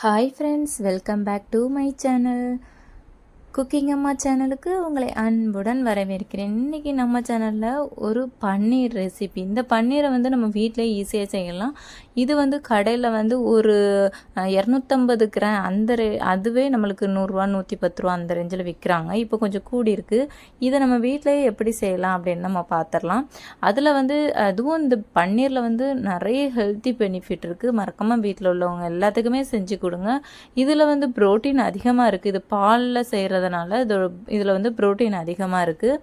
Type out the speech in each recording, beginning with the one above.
Hi friends, welcome back to my channel. Cooking அம்மா சேனலுக்கு உங்களை அன்புடன் வரவேற்கிறேன். இன்றைக்கி நம்ம சேனலில் ஒரு பன்னீர் ரெசிபி. இந்த பன்னீரை நம்ம வீட்டிலே ஈஸியாக செய்யலாம். இது கடையில் ஒரு 250 கிராம் அந்த அதுவே நம்மளுக்கு 100 110 ரூபா அந்த ரேஞ்சில் விற்கிறாங்க. இப்போ கொஞ்சம் கூடி இருக்குது. இதை நம்ம வீட்டிலே எப்படி செய்யலாம் அப்படின்னு நம்ம பார்த்துடலாம். அதில் அதுவும் இந்த பன்னீரில் நிறைய ஹெல்த்தி பெனிஃபிட் இருக்குது. மறக்காமல் வீட்டில் உள்ளவங்க எல்லாத்துக்குமே செஞ்சு கொடுங்க. இதில் புரோட்டீன் அதிகமாக இருக்குது. இது பாலில் செய்கிறது இதில் புரோட்டீன் அதிகமாக இருக்குது.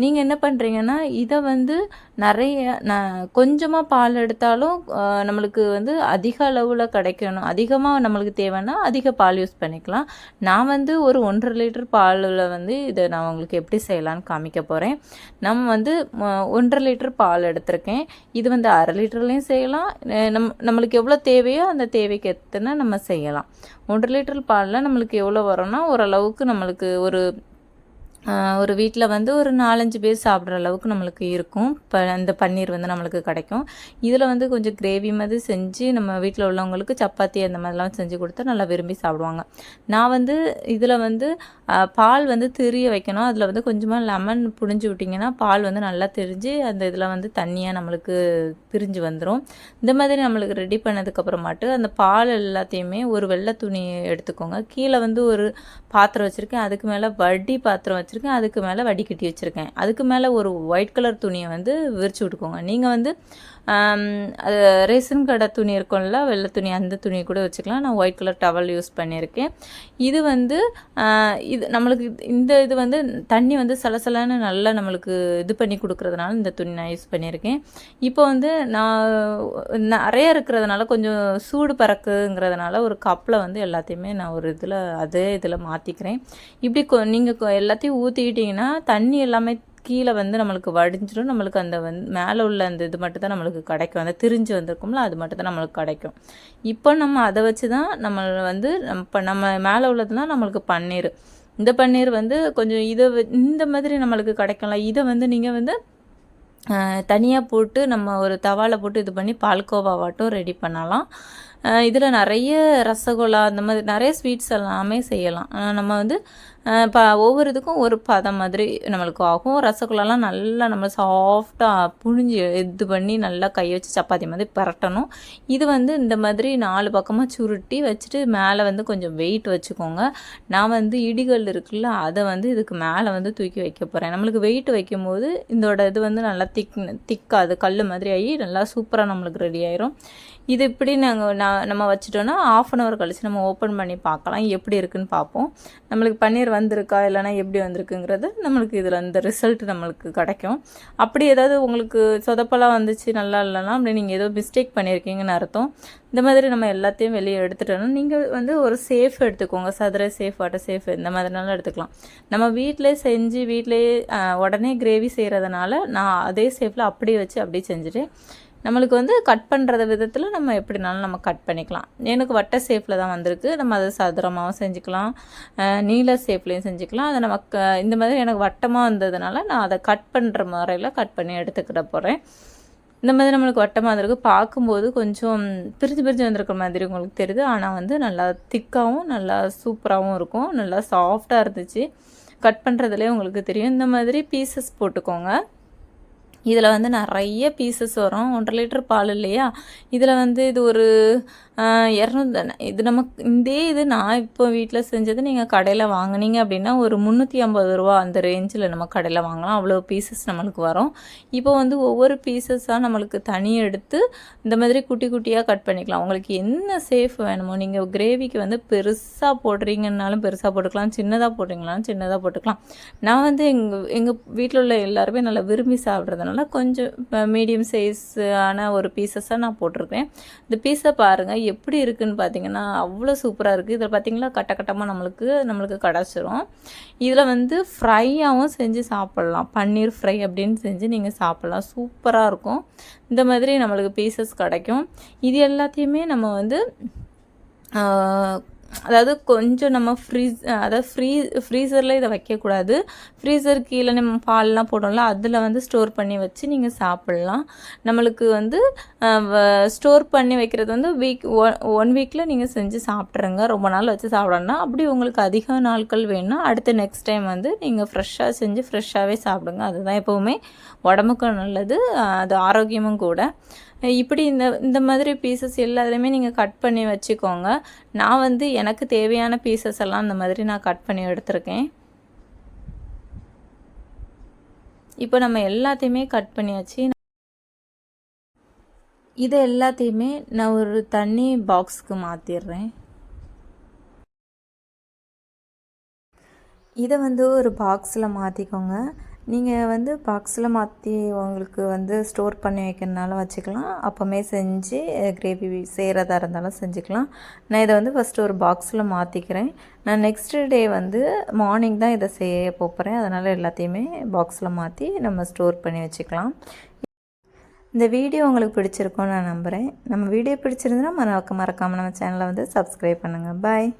நீங்கள் என்ன பண்ணுறீங்கன்னா, இதை நிறைய கொஞ்சமாக பால் எடுத்தாலும் நம்மளுக்கு அதிக அளவில் கிடைக்கணும். அதிகமாக நம்மளுக்கு தேவைன்னா அதிக பால் யூஸ் பண்ணிக்கலாம். நான் ஒரு 1.5 லிட்டர் பாலில் இதை நான் உங்களுக்கு எப்படி செய்யலான்னு காமிக்க போகிறேன். நம்ம 1.5 லிட்டர் பால் எடுத்திருக்கேன். இது 1/2 லிட்டர்லேயும் செய்யலாம். நம்மளுக்கு எவ்வளோ தேவையோ அந்த தேவைக்கு எத்தனை நம்ம செய்யலாம். 1.5 லிட்டர் பாலில் நம்மளுக்கு எவ்வளோ வரும்னா, ஓரளவுக்கு நம்மளுக்கு ஒரு வீட்டில் ஒரு 4-5 பேர் சாப்பிட்ற அளவுக்கு நம்மளுக்கு இருக்கும். அந்த பன்னீர் நம்மளுக்கு கிடைக்கும். இதில் கொஞ்சம் கிரேவி மாதிரி செஞ்சு நம்ம வீட்டில் உள்ளவங்களுக்கு சப்பாத்தி அந்த மாதிரிலாம் செஞ்சு கொடுத்தா நல்லா விரும்பி சாப்பிடுவாங்க. நான் இதில் பால் திரிய வைக்கணும். அதில் கொஞ்சமாக லெமன் புழிஞ்சு விட்டிங்கன்னா பால் நல்லா திரிஞ்சு அந்த இதில் தண்ணியாக நம்மளுக்கு பிரிஞ்சு வந்துடும். இந்த மாதிரி நம்மளுக்கு ரெடி பண்ணதுக்கப்புறமாட்டு அந்த பால் எல்லாத்தையுமே ஒரு வெள்ளை துணி எடுத்துக்கோங்க. கீழே ஒரு பாத்திரம் வச்சுருக்கேன். அதுக்கு மேலே வடி பாத்திரம் வச்சுருக்கேன். அதுக்கு மேலே வடிகட்டி வச்சுருக்கேன். அதுக்கு மேலே ஒரு ஒயிட் கலர் துணியை விரிச்சு விட்டுக்கோங்க. நீங்கள் அது ரேஷன் கடை துணி இருக்கும்ல, வெள்ளை துணி, அந்த துணியை கூட வச்சுக்கலாம். நான் ஒயிட் கலர் டவல் யூஸ் பண்ணியிருக்கேன். இது இது நம்மளுக்கு இது தண்ணி சலசலன்னு நல்லா நம்மளுக்கு இது பண்ணி கொடுக்குறதுனால இந்த துணி நான் யூஸ் பண்ணியிருக்கேன். இப்போ நான் நிறைய இருக்கிறதுனால கொஞ்சம் சூடு பறக்குங்கிறதுனால ஒரு கப்பில் எல்லாத்தையுமே நான் ஒரு அதே இதில் மாற்றிக்கிறேன். இப்படி நீங்கள் எல்லாத்தையும் ஊற்றிக்கிட்டிங்கன்னா தண்ணி எல்லாமே கீழே நம்மளுக்கு வடிஞ்சிடும். நம்மளுக்கு அந்த மேலே உள்ள அந்த இது மட்டும் தான் நம்மளுக்கு கிடைக்கும். அந்த திரிஞ்சு வந்திருக்கும்ல, அது மட்டும் தான் நம்மளுக்கு கிடைக்கும். இப்போ நம்ம அதை வச்சு தான் நம்ம மேலே உள்ளதுலாம் நம்மளுக்கு பன்னீர். இந்த பன்னீர் கொஞ்சம் இந்த மாதிரி நம்மளுக்கு கிடைக்கும்ல, இதை நீங்கள் தனியாக போட்டு நம்ம ஒரு தவாவில் போட்டு இது பண்ணி பால்கோவாவாட்டும் ரெடி பண்ணலாம். இதில் நிறைய ரசகுல்லா அந்த மாதிரி நிறைய ஸ்வீட்ஸ் எல்லாமே செய்யலாம். நம்ம ஒவ்வொரு இதுக்கும் ஒரு பதம் மாதிரி நம்மளுக்கு ஆகும். ரசகுல்லாலாம் நல்லா நம்ம சாஃப்டாக புழிஞ்சு இது பண்ணி நல்லா கை வச்சு சப்பாத்தி மாதிரி பரட்டணும். இது இந்த மாதிரி 4 பக்கமாக சுருட்டி வச்சுட்டு மேலே கொஞ்சம் வெயிட் வச்சுக்கோங்க. நான் இடிகள் இருக்குல்ல, அதை இதுக்கு மேலே தூக்கி வைக்க போகிறேன். நம்மளுக்கு வெயிட் வைக்கும்போது இதோட இது நல்லா திக்காது, கல் மாதிரி ஆகி நல்லா சூப்பராக நம்மளுக்கு ரெடி ஆயிரும். இது இப்படி நம்ம வச்சுட்டோன்னா 1/2 hour கழிச்சு நம்ம ஓப்பன் பண்ணி பார்க்கலாம், எப்படி இருக்குன்னு பார்ப்போம். நம்மளுக்கு பன்னீர் வந்திருக்கா இல்லைனா எப்படி வந்திருக்குங்கிறது நம்மளுக்கு இதில் அந்த ரிசல்ட் நம்மளுக்கு கிடைக்கும். அப்படி ஏதாவது உங்களுக்கு சொதப்பெல்லாம் வந்துச்சு, நல்லா இல்லைனா அப்படி நீங்கள் ஏதோ மிஸ்டேக் பண்ணியிருக்கீங்கன்னு அர்த்தம். இந்த மாதிரி நம்ம எல்லாத்தையும் வெளியே எடுத்துட்டோன்னா நீங்கள் ஒரு சேஃப் எடுத்துக்கோங்க. சதுர சேஃப், வாட்டை சேஃப், இந்த மாதிரினாலும் எடுத்துக்கலாம். நம்ம வீட்டிலே செஞ்சு வீட்டிலே உடனே கிரேவி செய்கிறதுனால நான் அதே சேஃபில் அப்படியே வச்சு அப்படியே செஞ்சுட்டு நம்மளுக்கு கட் பண்ணுறது விதத்தில் நம்ம எப்படினாலும் நம்ம கட் பண்ணிக்கலாம். எனக்கு வட்ட ஷேப்பில் தான் வந்திருக்கு. நம்ம அதை சதுரமாகவும் செஞ்சுக்கலாம், நீல ஷேப்லேயும் செஞ்சுக்கலாம். அதை நமக்கு இந்த மாதிரி எனக்கு வட்டமாக வந்ததுனால நான் அதை கட் பண்ணுற முறையில் கட் பண்ணி எடுத்துக்கிட போகிறேன். இந்த மாதிரி நம்மளுக்கு வட்டமாக இருக்குது. பார்க்கும்போது கொஞ்சம் பிரிஞ்சு வந்திருக்கிற மாதிரி உங்களுக்கு தெரியுது. ஆனால் நல்லா திக்காகவும் நல்லா சூப்பராகவும் இருக்கும். நல்லா சாஃப்டாக இருந்துச்சு. கட் பண்ணுறதுலேயே உங்களுக்கு தெரியும். இந்த மாதிரி பீசஸ் போட்டுக்கோங்க. இதில் நிறைய பீசஸ் வரும். 1.5 லிட்டர் பால் இல்லையா, இதில் இது ஒரு 200 இது நமக்கு இது நான் இப்போ வீட்டில் செஞ்சது. நீங்கள் கடையில் வாங்கினீங்க அப்படின்னா ஒரு 350 ரூபா அந்த ரேஞ்சில் நம்ம கடையில் வாங்கலாம். அவ்வளோ பீசஸ் நம்மளுக்கு வரும். இப்போ ஒவ்வொரு பீசஸாக நம்மளுக்கு தனியாக எடுத்து இந்த மாதிரி குட்டி குட்டியாக கட் பண்ணிக்கலாம். உங்களுக்கு என்ன சேஃப் வேணுமோ, நீங்கள் கிரேவிக்கு பெருசாக போடுறீங்கன்னாலும் பெருசாக போட்டுக்கலாம், சின்னதாக போடுறீங்கனாலும் சின்னதாக போட்டுக்கலாம். நான் எங்கள் வீட்டில் உள்ள எல்லாருமே நல்லா விரும்பி சாப்பிட்றதுனால கொஞ்சம் மீடியம் சைஸான ஒரு பீசஸாக நான் போட்டிருக்கேன். இந்த பீஸை பாருங்கள் எப்படி இருக்குதுன்னு பார்த்தீங்கன்னா அவ்வளோ சூப்பராக இருக்குது. இதில் பார்த்தீங்களா கட்டமாக நம்மளுக்கு கிடச்சிரும். இதில் ஃப்ரையாகவும் செஞ்சு சாப்பிட்லாம். பன்னீர் ஃப்ரை அப்படின்னு செஞ்சு நீங்கள் சாப்பிட்லாம். சூப்பராக இருக்கும். இந்த மாதிரி நம்மளுக்கு பீசஸ் கிடைக்கும். இது எல்லாத்தையுமே நம்ம அதாவது கொஞ்சம் நம்ம அதாவது ஃப்ரீசரில் இதை வைக்கக்கூடாது. ஃப்ரீசர் கீழே நம்ம பால்லாம் போடுறோம்ல, அதில் வந்து ஸ்டோர் பண்ணி வச்சு நீங்கள் சாப்பிட்லாம். நம்மளுக்கு வந்து ஸ்டோர் பண்ணி வைக்கிறது வந்து ஒன் வீக்கில் நீங்கள் செஞ்சு சாப்பிட்ருங்க. ரொம்ப நாள் வச்சு சாப்பிடணும்னா, அப்படி உங்களுக்கு அதிக நாட்கள் வேணும்னா அடுத்து நெக்ஸ்ட் டைம் வந்து நீங்கள் ஃப்ரெஷ்ஷாக செஞ்சு ஃப்ரெஷ்ஷாகவே சாப்பிடுங்க. அதுதான் எப்போவுமே உடம்புக்கும் நல்லது, அது ஆரோக்கியமும் கூட. இப்படி இந்த மாதிரி பீசஸ் எல்லாத்துலேயுமே நீங்கள் கட் பண்ணி வச்சுக்கோங்க. நான் வந்து எனக்கு தேவையான பீசஸ் எல்லாம் இந்த மாதிரி நான் கட் பண்ணி எடுத்திருக்கேன். இப்போ நம்ம எல்லாத்தையுமே கட் பண்ணியாச்சு. இதை எல்லாத்தையுமே நான் ஒரு தண்ணி பாக்ஸுக்கு மாற்றிடுறேன். இதை வந்து ஒரு பாக்ஸில் மாற்றிக்கோங்க. நீங்கள் வந்து பாக்ஸில் மாற்றி உங்களுக்கு வந்து ஸ்டோர் பண்ணி வைக்கிறதுனால வச்சுக்கலாம். அப்போமே செஞ்சு கிரேவி செய்கிறதா இருந்தாலும் செஞ்சுக்கலாம். நான் இதை வந்து ஃபஸ்ட்டு ஒரு பாக்ஸில் மாற்றிக்கிறேன். நான் நெக்ஸ்ட் டே வந்து மார்னிங் தான் இதை செய்ய போகிறேன். அதனால் எல்லாத்தையுமே பாக்ஸில் மாற்றி நம்ம ஸ்டோர் பண்ணி வச்சுக்கலாம். இந்த வீடியோ உங்களுக்கு பிடிச்சிருக்கும்னு நான் நம்புகிறேன். நம்ம வீடியோ பிடிச்சிருந்தா மறக்காமல் நம்ம சேனலை வந்து சப்ஸ்கிரைப் பண்ணுங்கள். பாய்.